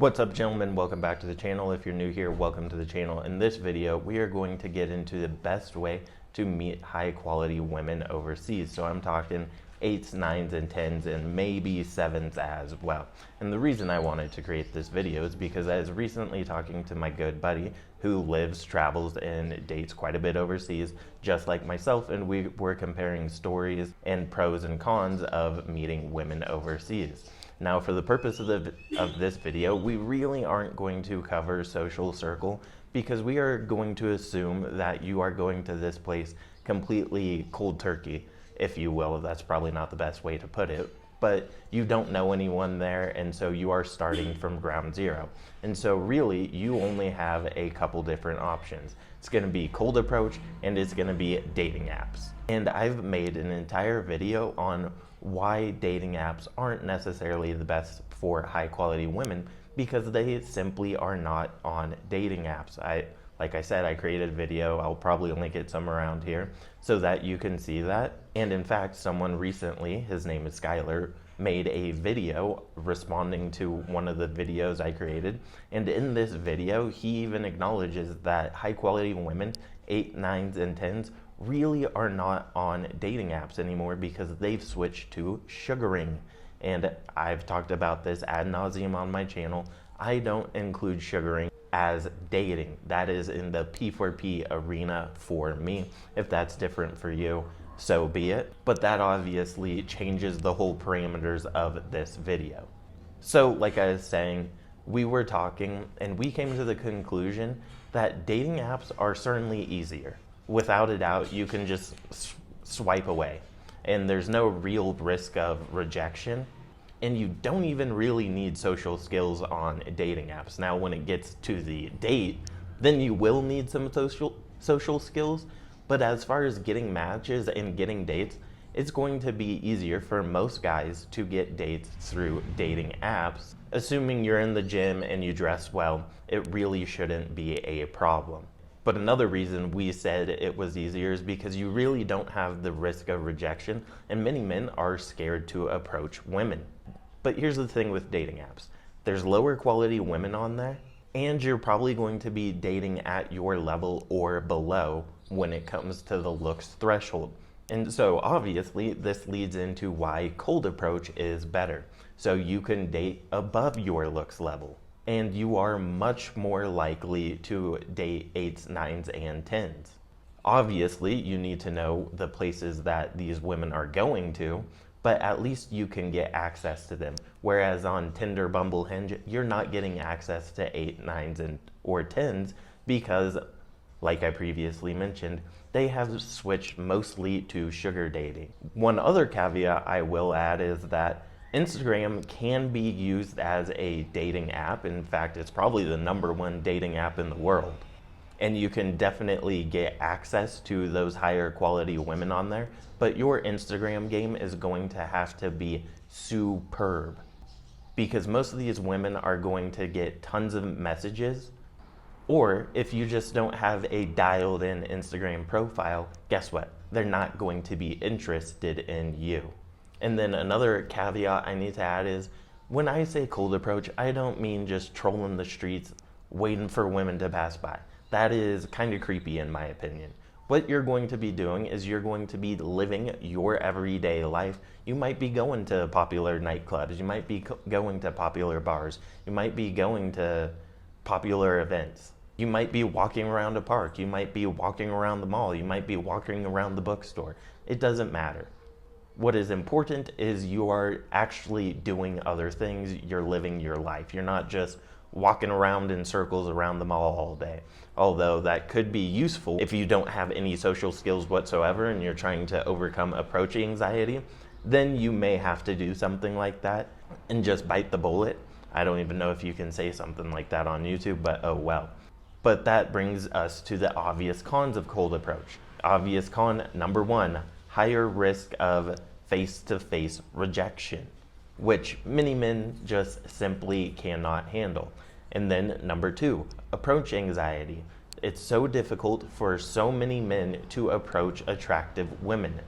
What's up, gentlemen? Welcome back to the channel. If you're new here, welcome to the channel. In this video, we are going to get into the best way to meet high quality women overseas. So I'm talking 8s, 9s, and 10s, and maybe 7s as well. And the reason I wanted to create this video is because I was recently talking to my good buddy who lives, travels, and dates quite a bit overseas, just like myself, and we were comparing stories and pros and cons of meeting women overseas. Now, for the purpose of this video, we really aren't going to cover social circle because we are going to assume that you are going to this place completely cold turkey, if you will. That's probably not the best way to put it, but you don't know anyone there, and so you are starting from ground zero. And so really, you only have a couple different options. It's going to be cold approach, and it's going to be dating apps. And I've made an entire video on why dating apps aren't necessarily the best for high quality women, because they simply are not on dating apps. Like I said, I created a video. I'll probably link it somewhere around here so that you can see that. And in fact, someone recently, his name is Skylar, made a video responding to one of the videos I created. And in this video, he even acknowledges that high quality women, 8, 9s, and 10s, really are not on dating apps anymore because they've switched to sugaring. And I've talked about this ad nauseum on my channel. I don't include sugaring as dating. That is in the P4P arena for me. If that's different for you, so be it. But that obviously changes the whole parameters of this video. So like I was saying, we were talking and we came to the conclusion that dating apps are certainly easier. Without a doubt, you can just swipe away and there's no real risk of rejection. And you don't even really need social skills on dating apps. Now, when it gets to the date, then you will need some social skills. But as far as getting matches and getting dates, it's going to be easier for most guys to get dates through dating apps. Assuming you're in the gym and you dress well, it really shouldn't be a problem. But another reason we said it was easier is because you really don't have the risk of rejection, and many men are scared to approach women. But here's the thing with dating apps. There's lower quality women on there, and you're probably going to be dating at your level or below when it comes to the looks threshold. And so obviously this leads into why cold approach is better. So you can date above your looks level, and you are much more likely to date 8s, 9s, and 10s. Obviously, you need to know the places that these women are going to, but at least you can get access to them. Whereas on Tinder, Bumble, Hinge, you're not getting access to 8, 9s, or 10s because, like I previously mentioned, they have switched mostly to sugar dating. One other caveat I will add is that Instagram can be used as a dating app. In fact, it's probably the #1 dating app in the world. And you can definitely get access to those higher quality women on there, but your Instagram game is going to have to be superb because most of these women are going to get tons of messages, or if you just don't have a dialed in Instagram profile, guess what? They're not going to be interested in you. And then another caveat I need to add is when I say cold approach, I don't mean just trolling the streets, waiting for women to pass by. That is kind of creepy in my opinion. What you're going to be doing is you're going to be living your everyday life. You might be going to popular nightclubs. You might be going to popular bars. You might be going to popular events. You might be walking around a park. You might be walking around the mall. You might be walking around the bookstore. It doesn't matter. What is important is you are actually doing other things. You're living your life. You're not just walking around in circles around the mall all day. Although that could be useful if you don't have any social skills whatsoever and you're trying to overcome approach anxiety, then you may have to do something like that and just bite the bullet. I don't even know if you can say something like that on YouTube, but oh well. But that brings us to the obvious cons of cold approach. Obvious con #1, higher risk of face-to-face rejection, which many men just simply cannot handle. And then #2, approach anxiety. It's so difficult for so many men to approach attractive women.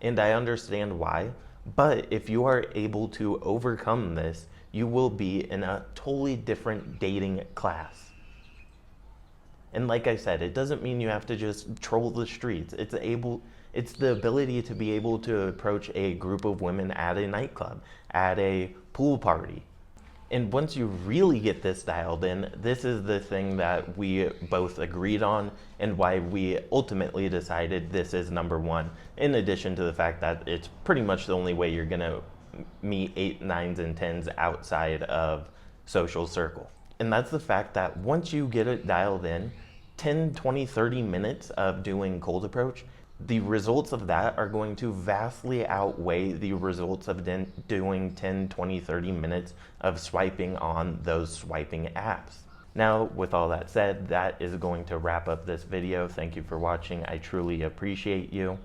And I understand why, but if you are able to overcome this, you will be in a totally different dating class. And like I said, it doesn't mean you have to just troll the streets. It's the ability to be able to approach a group of women at a nightclub, at a pool party. And once you really get this dialed in, this is the thing that we both agreed on and why we ultimately decided this is number one, in addition to the fact that it's pretty much the only way you're gonna meet 8, 9s, and 10s outside of social circle. And that's the fact that once you get it dialed in, 10, 20, 30 minutes of doing cold approach, the results of that are going to vastly outweigh the results of doing 10, 20, 30 minutes of swiping on those swiping apps. Now, with all that said, that is going to wrap up this video. Thank you for watching. I truly appreciate you.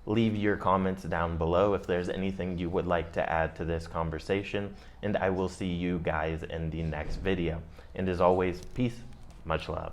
Leave your comments down below if there's anything you would like to add to this conversation, and I will see you guys in the next video. And as always, peace, much love.